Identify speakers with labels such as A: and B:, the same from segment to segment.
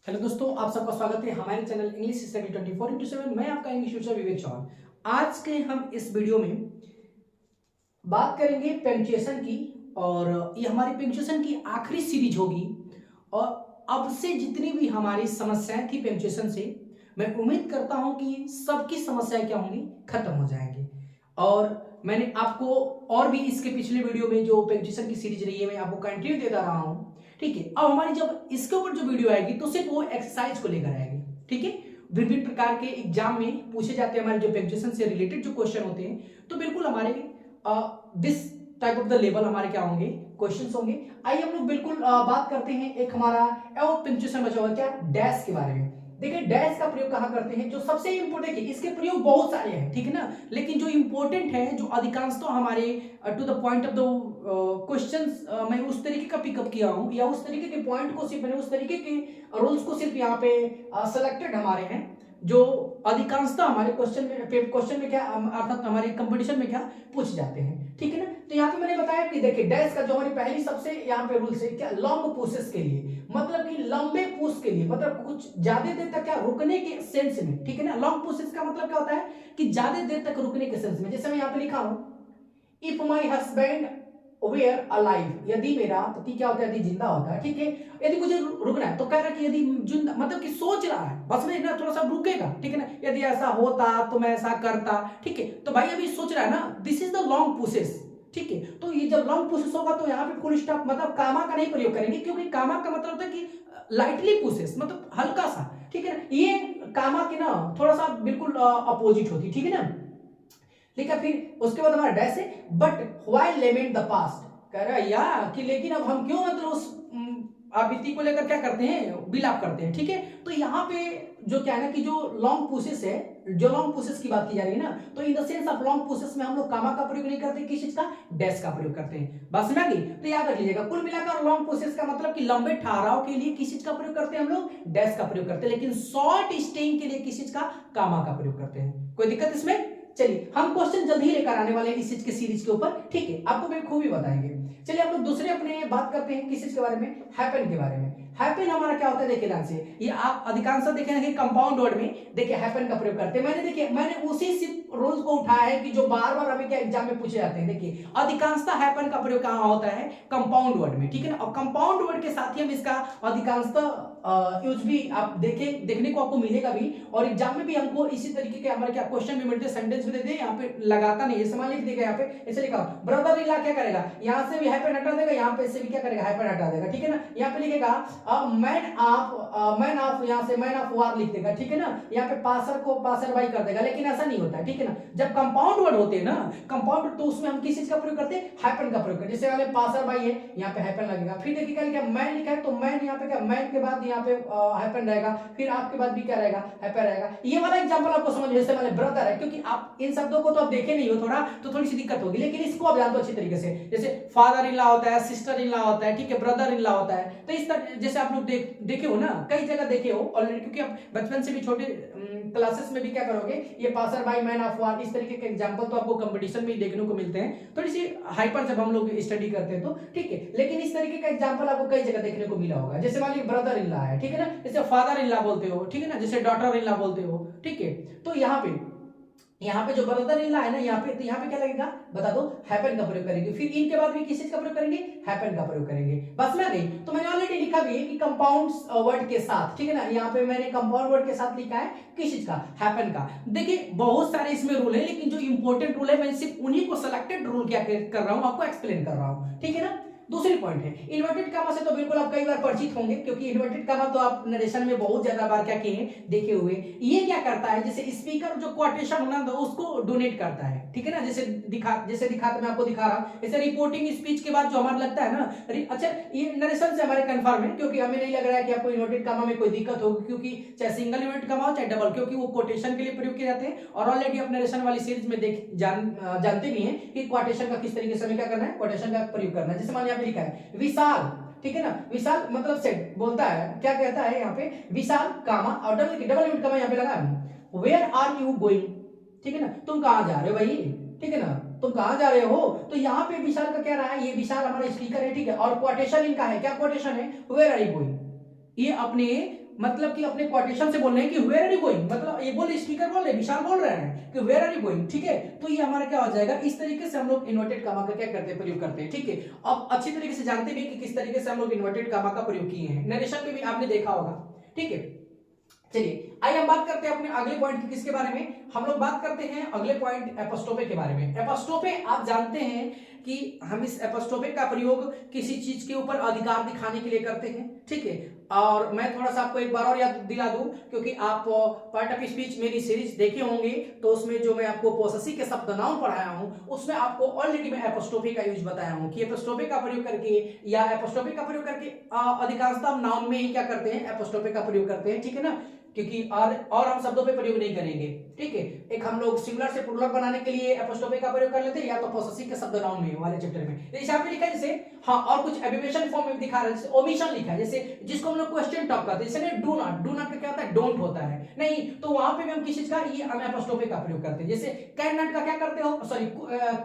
A: Hello दोस्तों, आप सबका स्वागत है हमारे चैनल इंग्लिश स्टडी 24/7। मैं आपका इंग्लिश टीचर विवेक चौहान। आज के हम इस वीडियो में बात करेंगे पंक्चुएशन की। और ये हमारी पंक्चुएशन की आखिरी सीरीज होगी। और अब से जितनी भी हमारी समस्याएं थी पंक्चुएशन से, मैं उम्मीद करता हूं कि सबकी समस्याएं क्या होंगी, खत्म हो जाएंगी। और मैंने आपको और भी इसके पिछले वीडियो में जो पंक्चुएशन की सीरीज रही है, मैं आपको कंटिन्यू देता रहा हूं। ठीक है, अब हमारी जब इसके ऊपर जो वीडियो आएगी तो सिर्फ वो एक्सरसाइज को लेकर आएगी। ठीक है, विभिन्न प्रकार के एग्जाम में पूछे जाते हैं हमारे जो पंक्चुएशन से रिलेटेड जो क्वेश्चन होते हैं, तो बिल्कुल हमारे this type of the level हमारे क्या होंगे, क्वेश्चंस होंगे। आइए हम लोग बिल्कुल बात करते हैं एक हमारा पंक्चुएशन बचा हुआ क्या, डैश के बारे में। देखिए डैश का प्रयोग कहां करते हैं, जो सबसे इंपोर्टेंट, देखिए इसके प्रयोग बहुत सारे हैं, ठीक है ना, लेकिन जो इंपोर्टेंट है, जो अधिकांशतः हमारे to the point of the questions, मैं उस तरीके का पिकअप किया हूं, या उस तरीके के पॉइंट को सिर्फ मैंने उस तरीके के रूल्स को सिर्फ यहाँ पे सेलेक्टेड हमारे हैं, जो अधिकांशतः हमारे क्वेश्चन में क्या, अर्थात हमारे कंपटीशन में क्या पूछ जाते हैं। ठीक है ना, तो यहाँ पे मैंने बताया कि देखिए डैश का जो हमारी पहली सबसे यहाँ पे रूल्स है क्या, लॉन्ग पूसेस के लिए, मतलब कि लंबे पूस के लिए, मतलब कुछ ज्यादा देर तक क्या रुकने के सेंस में। ठीक है ना, लॉन्ग पूसेस का मतलब क्या होता है कि ज्यादा देर तक रुकने के सेंस में। जैसे मैं यहाँ पे लिखा हूं, if my husband were alive, यदि मेरा पति क्या होता है, यदि जिंदा होता है। ठीक है, यदि मुझे रुकना है तो कह रहा है कि यदि जिंदा, मतलब कि सोच रहा है, बस में ना थोड़ा सा रुकेगा। ठीक है ना, यदि ऐसा होता तो मैं ऐसा करता। ठीक है, तो भाई अभी सोच रहा है ना, this is the long process. ठीक है, तो ये जब लॉन्ग प्रोसेस होगा तो यहाँ पे फुल स्टॉप, मतलब कामा का नहीं प्रयोग करेंगे, क्योंकि कामा का मतलब होता है कि लाइटली प्रोसेस, मतलब हल्का सा। ठीक है ना, ये कामा की ना थोड़ा सा बिल्कुल अपोजिट होती। ठीक है ना, ठीक है, फिर उसके बाद हमारा डैश है, but why lament the past, कह रहा है या कि लेकिन अब हम क्यों मतलब उस बीती को लेकर क्या करते हैं, बिलाप करते हैं। ठीक है, तो यहाँ पे जो क्या है ना कि जो लॉन्ग प्रोसेस है, जो लॉन्ग प्रोसेस की बात की जा रही है ना, तो in the sense of long process में हम लोग कामा का प्रयोग नहीं करते, किस चीज का, डैश का प्रयोग करते हैं। बस में आ गई, तो याद रख लीजिएगा, कुल मिलाकर लॉन्ग प्रोसेस का मतलब कि लंबे ठहराव के लिए किस चीज का प्रयोग करते हैं हम लोग, डैश का प्रयोग करते हैं, लेकिन शॉर्ट स्टेइंग के लिए किस चीज का, कामा का प्रयोग करते हैं। कोई दिक्कत इसमें? चलिए हम क्वेश्चन जल्दी ही लेकर आने वाले हैं इस चीज के सीरीज के ऊपर। ठीक है, आपको बेखूबी बताएंगे। चलिए हम लोग दूसरे अपने बात करते हैं किस चीज के बारे में, हैपन के बारे में। हैपन हमारा क्या होता है, देखिए ध्यान से, ये आप अधिकांश देखें ना कि कंपाउंड वर्ड में देखिए हैपन का प्रयोग करते हैं। मैंने उसी रूल्स को उठाया है कि जो बार बार हमें क्या एग्जाम में पूछे जाते हैं। देखिए अधिकांशतः हैपन का प्रयोग कहां होता है, कंपाउंड वर्ड में। ठीक है ना, और कंपाउंड वर्ड के साथ ही हम इसका अधिकांशतः यूज भी आप देखने को आपको मिलेगा भी, और एग्जाम में भी हमको इसी तरीके के हमारे क्या क्वेश्चन भी मिलते हैं, सेंटेंस भी देते हैं। यहाँ पे लगाता नहीं है, समान लिख देगा, यहाँ पे ऐसे लिखा ब्रदर इन लॉ क्या करेगा, यहाँ से भी हैपन हटा देगा, यहाँ पे से भी क्या करेगा, हैपन हटा देगा। ठीक है ना, यहाँ पे लिखेगा मैन ऑफ, यहाँ से मैन ऑफ वार लिख देगा। ठीक है ना, यहाँ पे पासर को पासर बाई कर देगा, लेकिन ऐसा नहीं होता है। ठीक है ना, जब कंपाउंड वर्ड होते हैं ना, कंपाउंड, तो उसमें हम किस चीज का प्रयोग करते हैं, हैपन का प्रयोग करते हैं। जैसे वाले पासर बाई है, यहाँ पे हैपन लगेगा। फिर देखिए क्या लिखा, मैन लिखा है, तो मैन यहाँ पे क्या, मैन के बाद यहाँ पे हैपन रहेगा, फिर आपके बाद भी क्या रहेगा, हैपन रहेगा। ये वाला एग्जांपल आपको समझ, जैसे मैंने ब्रदर है, क्योंकि आप इन शब्दों को तो आप देखे नहीं हो थोड़ा, तो थोड़ी सी दिक्कत होगी, लेकिन इसको आप जान दो अच्छी तरीके से। जैसे फादर इन लॉ होता है, सिस्टर इन लॉ होता है, ठीक है, ब्रदर इन लॉ होता है। तो इस तरह जैसे आप लोग देखे हो ना, कई जगह देखे हो ऑलरेडी, क्योंकि आप बचपन से भी छोटे क्लासेस में भी क्या करोगे, ये passer by, man of war, इस तरीके के एग्जांपल तो आपको कंपटीशन में देखने को मिलते हैं, थोड़ी सी हाइपर जब हम लोग स्टडी करते हैं तो। ठीक है, लेकिन इस तरीके का एग्जांपल आपको कई जगह देखने को मिला होगा। जैसे मान लीजिए ब्रदर इन लॉ है, ठीक है ना, जैसे फादर इन लॉ बोलते हो, ठीक है ना, जैसे डॉटर इन लॉ बोलते हो। ठीक है, तो यहाँ पे जो ब्रदर इन लॉ है ना, यहाँ पे, तो यहाँ पे क्या लगेगा, बता दो, हैपन का प्रयोग करेंगे। फिर इनके बाद भी किस चीज का प्रयोग करेंगे, हैपन का प्रयोग करेंगे। बस में आ गई, तो मैंने ऑलरेडी लिखा भी है कि कंपाउंड वर्ड के साथ। ठीक है ना, यहाँ पे मैंने कंपाउंड वर्ड के साथ लिखा है किस चीज का, हैपन का। देखिए बहुत सारे इसमें रूल है, लेकिन जो इंपॉर्टेंट रूल है मैं सिर्फ उन्हीं को सेलेक्टेड रूल क्या कर रहा हूँ, आपको एक्सप्लेन कर रहा हूँ। ठीक है ना, दूसरी पॉइंट है इन्वर्टेड कामा से, तो बिल्कुल आप कई बार परिचित होंगे, क्योंकि इन्वर्टेड कामा तो आप नरेशन में बहुत ज्यादा बार क्या किए हैं, देखे हुए। ये क्या करता है, जैसे स्पीकर जो क्वोटेशन होना था उसको डोनेट करता है। ठीक है ना, जैसे दिखा मैं आपको दिखा रहा हूं, जैसे रिपोर्टिंग स्पीच के बाद जो हमारा लगता है ना, अच्छा ये नरेशन से हमारे कंफर्म है, क्योंकि हमें नहीं लग रहा है कि आपको इन्वर्टेड कामा में कोई दिक्कत होगी, क्योंकि चाहे सिंगल इन्वर्टेड कामा हो चाहे डबल, क्योंकि वो कोटेशन के लिए प्रयोग किए जाते हैं। और ऑलरेडी आप नरेशन वाली सीरीज में जानते भी हैं कि क्वोटेशन का किस तरीके से हमें क्या करना है, क्वोटेशन का प्रयोग करना है। जैसे मान लिया लिखा है विशाल, ठीक है ना, विशाल मतलब सेट बोलता है, क्या कहता है यहाँ पे, विशाल कामा, और डबल यूनिट कामा यहाँ पे लगा, वेयर आर यू गोइंग, ठीक है ना, तुम कहां जा रहे हो भाई, ठीक है ना, तुम कहां जा रहे हो। तो यहाँ पे विशाल का क्या रहा है, ये विशाल हमारा स्पीकर है, ठीक है, और क्वोटेशन इनका है, क्या क्वोटेशन है, वेयर आर यू गोइंग, ये अपने मतलब कि अपने क्वाटेशन से बोल रहे हैं कि वेयर आर यू गोइंग, मतलब ये बोल स्पीकर बोल रहे हैं, विशाल बोल रहे हैं कि वेयर आर यू गोइंग, ठीक है। तो ये हमारा क्या हो जाएगा, इस तरीके से हम लोग इन्वर्टेड कामा का क्या करते हैं, प्रयोग करते हैं, ठीक है। अब अच्छी तरीके से जानते भी कि किस तरीके से हम लोग इन्वर्टेड कामा का प्रयोग किए हैं, नरेशन में भी आपने देखा होगा, ठीक है। चलिए आइए हम बात करते हैं अपने अगले पॉइंट की, किसके बारे में, हम लोग बात करते हैं अगले पॉइंट एपोस्ट्रोफे के बारे में। एपोस्ट्रोफे आप जानते हैं कि हम इस एपोस्ट्रोफे का प्रयोग किसी चीज के ऊपर अधिकार दिखाने के लिए करते हैं, ठीक है। और मैं थोड़ा सा आपको एक बार और याद दिला दूं, क्योंकि आप पार्ट ऑफ स्पीच मेरी सीरीज देखे होंगे, तो उसमें जो मैं आपको पोसेसिव के शब्द नाउन पढ़ाया हूं, उसमें आपको ऑलरेडी मैं एपोस्ट्रोफे का यूज बताया हूं कि एपोस्ट्रोफे का प्रयोग करके या एपोस्ट्रोफे का प्रयोग करके अधिकांशतः हम नाउन में ही क्या करते हैं, एपोस्ट्रोफे का प्रयोग करते हैं, ठीक है ना, क्योंकि और हम शब्दों पे प्रयोग नहीं करेंगे, ठीक है। एक हम लोग सिंगुलर से प्लूरल बनाने के लिए एपोस्ट्रोफे का प्रयोग कर लेते हैं, या तो पोसेसिव के शब्द नाउन में वाले चैप्टर में। जैसे यहाँ पे लिखा है जैसे, हाँ, और कुछ एब्रिविएशन फॉर्म में दिखा रहा है, जैसे ओमिशन लिखा है, जैसे जिसको हम लोग क्वेश्चन टॉक करते हैं, जैसे डू नॉट का क्या होता है, डोंट होता है, नहीं, तो वहां पे भी हम किस चीज का, ये हम एपोस्ट्रोफे का प्रयोग करते हैं। जैसे कैन नॉट का क्या करते हो, सॉरी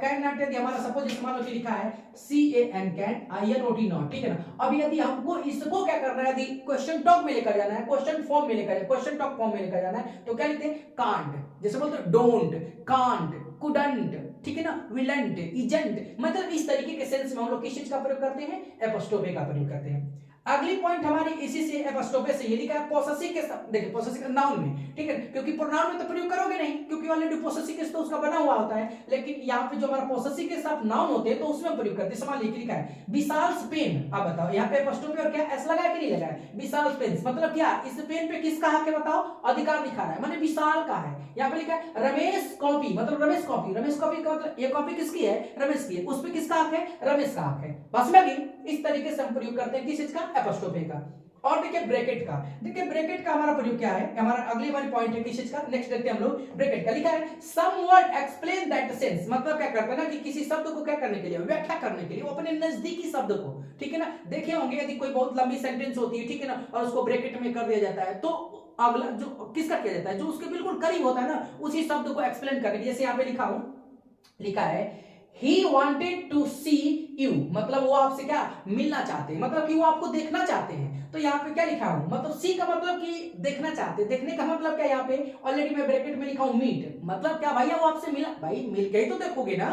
A: कैन नॉट यदि हमारा सपोज जैसे मान लो लिखा है CAN कैन INOT नॉट, ठीक है ना। अब यदि हमको इसको क्या करना है, यदि क्वेश्चन टॉक में लेकर जाना है, क्वेश्चन फॉर्म में लेकर जाना है, क्वेश्चन टॉक फॉर्म में लेकर जाना है, तो क्या लिखते हैं, कांट, जैसे बोलते हैं डोंट, कांट, कुडंट, ठीक है ना, विलेंट, इजेंट, मतलब इस तरीके के सेंस में हम लोग किस चीज का प्रयोग करते हैं, एपोस्ट्रोफे का प्रयोग करते हैं। अगली पॉइंट हमारी इसी से एपोस्ट्रोफे से, ये लिखा है पोसेसिव के, देखिए पोसेसिव का नाउन में, ठीक है, क्योंकि प्रोनाउन में तो प्रयोग करोगे नहीं, क्योंकि ऑलरेडी पोसेसिव के तो उसका बना हुआ होता है, लेकिन यहाँ पे जो हमारा पोसेसिव के साथ नाउन होते हैं तो उसमें प्रयोग करते हैं। समान लिखा है विशाल पेन, अब बताओ यहाँ पे एपोस्ट्रोफे और क्या एस लगा है कि नहीं लगा है, विशाल पेन, मतलब क्या, इस पेन पे किसका हक है बताओ, अधिकार दिखा रहा है, माने विशाल का है। यहाँ पे लिखा है रमेश कॉपी, मतलब रमेश कॉपी, रमेश कॉपी का मतलब ये कॉपी किसकी है, रमेश की है, उस पे किसका हक है, रमेश का हक है, बस में भी इस तरीके से हम प्रयोग करते हैं किस चीज का, एपोस्ट्रोफे का। और देखिए ब्रैकेट का, देखिए ब्रैकेट का हमारा प्रयोग क्या है, हमारा अगली वाली पॉइंट है किस चीज का, नेक्स्ट देखते हैं हम लोग ब्रैकेट का। लिखा है some word explain that sense, मतलब क्या करता है ना कि किसी शब्द को क्या करने के लिए, व्याख्या करने के लिए, वो अपने नजदीकी शब्द को, ठीक है ना, देखे होंगे यदि कोई बहुत लंबी सेंटेंस होती है, ठीक है ना, और उसको ब्रैकेट में कर दिया जाता है, तो अगला जो किसका किया जाता है, जो उसके बिल्कुल करीब होता है ना, उसी शब्द को एक्सप्लेन करने के लिए। जैसे यहाँ पे लिखा है He wanted to see you, मतलब वो आपसे क्या मिलना चाहते हैं, मतलब कि वो आपको देखना चाहते हैं। तो यहाँ पे क्या लिखा हूं, मतलब सी का मतलब कि देखना चाहते हैं, देखने का मतलब क्या, यहाँ पे ऑलरेडी मैं ब्रैकेट में लिखा हूं मीट, मतलब क्या भैया वो आपसे मिला, भाई मिल के ही तो देखोगे ना,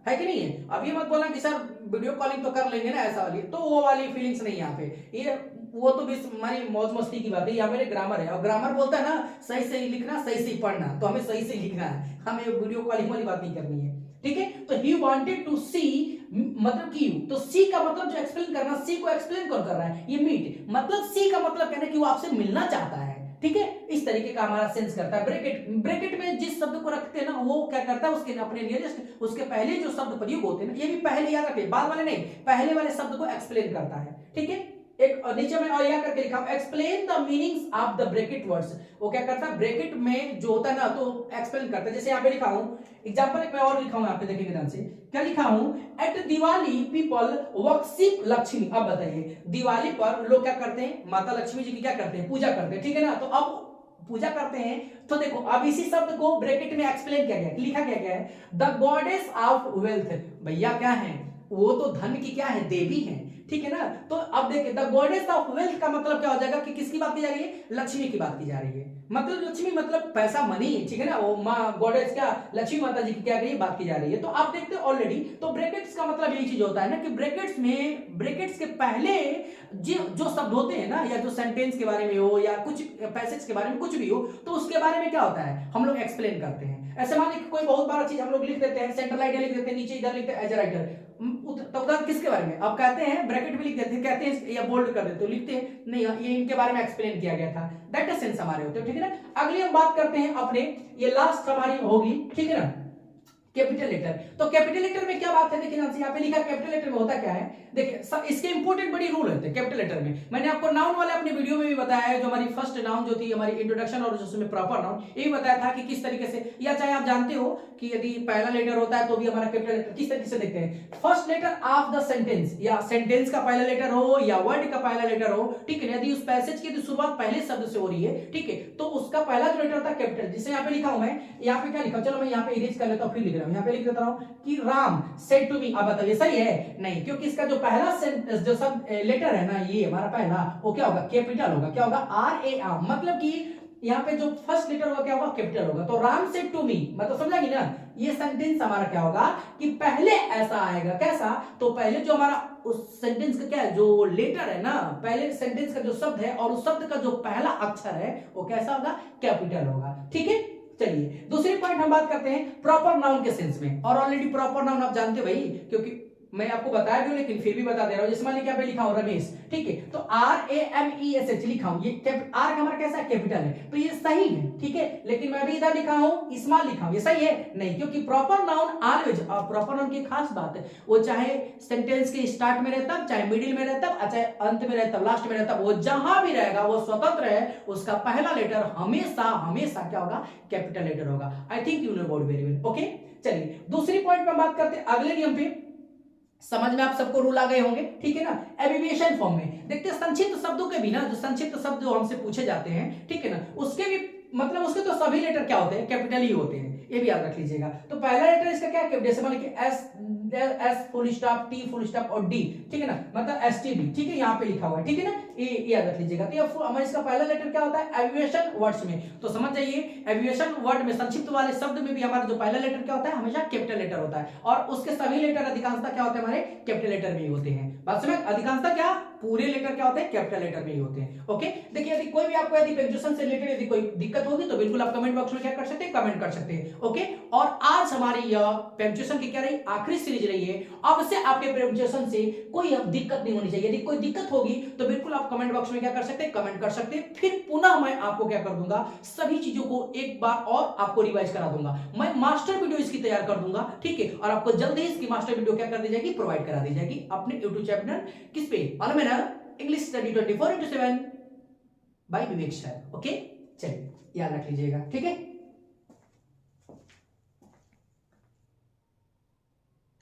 A: है कि नहीं है। अभी मत बोलना कि सर वीडियो कॉलिंग तो कर लेंगे ना, ऐसा वाली, तो वो वाली फीलिंग्स नहीं यहाँ पे, ये वो तो बस हमारी मौज मस्ती की बात है। यहाँ मेरे ग्रामर है, और ग्रामर बोलता है ना सही से लिखना, सही से पढ़ना, तो हमें सही से लिखना है, हमें वीडियो कॉलिंग वाली बात नहीं करनी है, ठीक है। तो ही वांटेड टू सी, मतलब कि तो सी का मतलब जो एक्सप्लेन करना, सी को एक्सप्लेन कौन कर रहा है, ये मीट, मतलब सी का मतलब कहना कि वो आपसे मिलना चाहता है, ठीक है। इस तरीके का हमारा सेंस करता है ब्रैकेट। ब्रैकेट में जिस शब्द को रखते हैं ना, वो क्या करता है, उसके अपने नियरेस्ट, उसके पहले जो शब्द प्रयोग होते हैं ना, ये भी पहले याद रखिए, बाद वाले नहीं, पहले वाले शब्द को एक्सप्लेन करता है, ठीक है। एक नीचे में और यह करके लिखा explain the meanings of the bracket words, वो क्या करता है ब्रैकेट में जो होता है ना, तो एक्सप्लेन करता है। जैसे यहाँ पे लिखा हूं एग्जांपल, एक मैं और लिखा हूं, यहाँ पे देखिए ध्यान से, क्या लिखा हूं, at Diwali people worship Lakshmi. अब बताइए दिवाली पर लोग क्या करते हैं, माता लक्ष्मी जी की क्या करते हैं, पूजा करते हैं, ठीक है ना। तो अब पूजा करते हैं, तो देखो अब इसी शब्द को ब्रैकेट में एक्सप्लेन किया गया, लिखा गया है द गॉडेस ऑफ वेल्थ, भैया क्या है, वो तो धन की क्या है, देवी है, ठीक है ना। तो अब देखिए द गॉडेस ऑफ वेल्थ का मतलब क्या हो जाएगा कि किसकी बात की जा रही है, लक्ष्मी की बात की जा रही है, मतलब लक्ष्मी मतलब पैसा मनी, ठीक है ना, वो माँ गॉडेस क्या लक्ष्मी माता जी की क्या बात की जा रही है। तो आप देखते हो ऑलरेडी, तो ब्रैकेट्स का मतलब यही चीज होता है ना कि ब्रैकेट्स में, ब्रैकेट्स के पहले जो शब्द होते हैं ना, या जो सेंटेंस के बारे में हो या कुछ पैसेज के बारे में कुछ भी हो, तो उसके बारे में क्या होता है, हम लोग एक्सप्लेन करते हैं। ऐसे मान लीजिए कोई बहुत बड़ा चीज हम लोग लिख देते हैं, सेंट्रल आइडिया लिख देते हैं, नीचे इधर लिखते हैं एज राइटर, तो किसके बारे में अब कहते हैं, ब्रैकेट में लिख देते हैं, कहते हैं या बोल्ड कर देते हो, लिखते हैं नहीं, ये इनके बारे में एक्सप्लेन किया गया था, दैट इज सेंस हमारे होते हैं, ठीक है ना। अगली हम बात करते हैं अपने, ये लास्ट हमारी होगी, ठीक है ना, कैपिटल लेटर। तो कैपिटल लेटर में क्या बात है, देखिए यहाँ पे लिखा कैपिटल लेटर में होता क्या है, देखिए इसके इंपोर्टेंट बड़ी रूल होते हैं कैपिटल लेटर में। मैंने आपको नाउन वाले अपने वीडियो में भी बताया है, जो हमारी फर्स्ट नाउन जो थी हमारी इंट्रोडक्शन और उसमें प्रॉपर नाउन, ये भी बताया था कि किस तरीके से, या चाहे आप जानते हो कि यदि पहला लेटर होता है तो भी हमारा कैपिटल लेटर किस तरीके से देखते हैं, first letter of the sentence, या सेंटेंस का पहला लेटर हो या वर्ड का पहला लेटर हो, ठीक है। यदि उस पैसेज की शुरुआत पहले शब्द से हो रही है, ठीक है, तो उसका पहला जो लेटर होता है कैपिटल। जिसे यहाँ पे लिखा हूं मैं, यहाँ पे क्या लिखा, चलो मैं यहाँ पे इरेज कर लेता हूँ, फिर लिख रहा हूं, यहां पे लिख देता हूं कि राम सेड टू मी। अब बताइए सही है? नहीं, क्योंकि इसका जो पहला जो सब लेटर है ना, ये हमारा पहला, वो क्या होगा? कैपिटल होगा। क्या होगा? आर ए आर, मतलब कि यहाँ पे जो फर्स्ट लेटर होगा क्या होगा? कैपिटल होगा। तो राम सेड टू मी, मतलब समझा ना? ये सेंटेंस हमारा क्या होगा कि पहले ऐसा आएगा। कैसा? तो पहले जो हमारा उस सेंटेंस का क्या है, जो लेटर है ना, पहले सेंटेंस का जो शब्द है और उस शब्द का जो पहला अक्षर है वो कैसा होगा? कैपिटल होगा। ठीक है, चलिए दूसरी पॉइंट हम बात करते हैं प्रॉपर नाउन के सेंस में। और ऑलरेडी प्रॉपर नाउन आप जानते हो भाई, क्योंकि मैं आपको बताया भी हूं, लेकिन फिर भी बता दे रहा हूं। जैसे मान लीजिए यहाँ पे लिखा हूं रमेश, ठीक है, तो RAMESH लिखा हूं, ये आर हमारा कैसा है? कैपिटल है, तो ये सही है। ठीक है, लेकिन मैं भी इधर लिखा हूं स्मॉल लिखा हूं, ये सही है? नहीं, क्योंकि प्रॉपर नाउन ऑलवेज, और प्रॉपर नाउन की खास बात है, वो चाहे सेंटेंस के स्टार्ट में रहता, चाहे मिडिल में रहता, चाहे अंत में रहता, लास्ट में रहता, वो जहां भी रहेगा वो स्वतंत्र है, उसका पहला लेटर हमेशा हमेशा क्या होगा? कैपिटल लेटर होगा। I think you know about very well. Okay, चलिए दूसरी पॉइंट पे बात करते हैं अगले नियम पे। समझ में आप सबको रूल आ गए होंगे, ठीक है ना? एब्रिविएशन फॉर्म में देखते हैं संक्षिप्त शब्दों के भी ना, जो संक्षिप्त शब्द जो हमसे पूछे जाते हैं, ठीक है ना, उसके भी मतलब उसके तो सभी लेटर क्या होते हैं? कैपिटल ही होते हैं, ये भी याद रख लीजिएगा। तो पहला लेटर इसका क्या है? जैसे मान लीजिए S full stop, T full stop और डी, ठीक है ना, मतलब STD, ठीक है, यहाँ पे लिखा हुआ है, ठीक है ना, ये याद रख लीजिएगा। तो हमारा इसका पहला लेटर क्या होता है? एब्रिविएशन वर्ड्स में, तो समझ जाइए एब्रिविएशन वर्ड में, संक्षिप्त वाले शब्द में भी हमारा जो पहला लेटर क्या होता है? हमेशा कैपिटल लेटर होता है, और उसके सभी लेटर अधिकांशतः क्या होते हैं? हमारे कैपिटल लेटर में ही होते हैं। बात समझ? अधिकांशतः क्या, पूरे लेटर क्या होते हैं? कैपिटल लेटर में ही होते हैं। ओके, देखिए यदि कोई भी आपको यदि पंक्चुएशन से रिलेटेड यदि कोई दिक्कत होगी तो बिल्कुल आप कमेंट बॉक्स में क्या कर सकते हैं? कमेंट कर सकते हैं। ओके, और आज हमारी यह पंक्चुएशन की क्या रही? आखिरी सीरीज रही है। अब से आपके पंक्चुएशन से कोई अब दिक्कत नहीं होनी चाहिए। यदि कोई दिक्कत होगी तो बिल्कुल आप कमेंट बॉक्स में क्या कर सकते हैं? कमेंट कर सकते हैं। फिर पुनः मैं आपको क्या कर दूंगा? सभी चीजों को एक बार और आपको रिवाइज करा दूंगा। मैं मास्टर वीडियो इसकी तैयार कर दूंगा, ठीक है, और आपको जल्द ही इसकी मास्टर वीडियो क्या कर दी जाएगी? प्रोवाइड करा दी जाएगी अपने यूट्यूब चैनल किस पे? मालूम है ना? इंग्लिश स्टडी 24/7 बाय विवेक सर। ओके, चलिए याद रख लीजिएगा, ठीक है।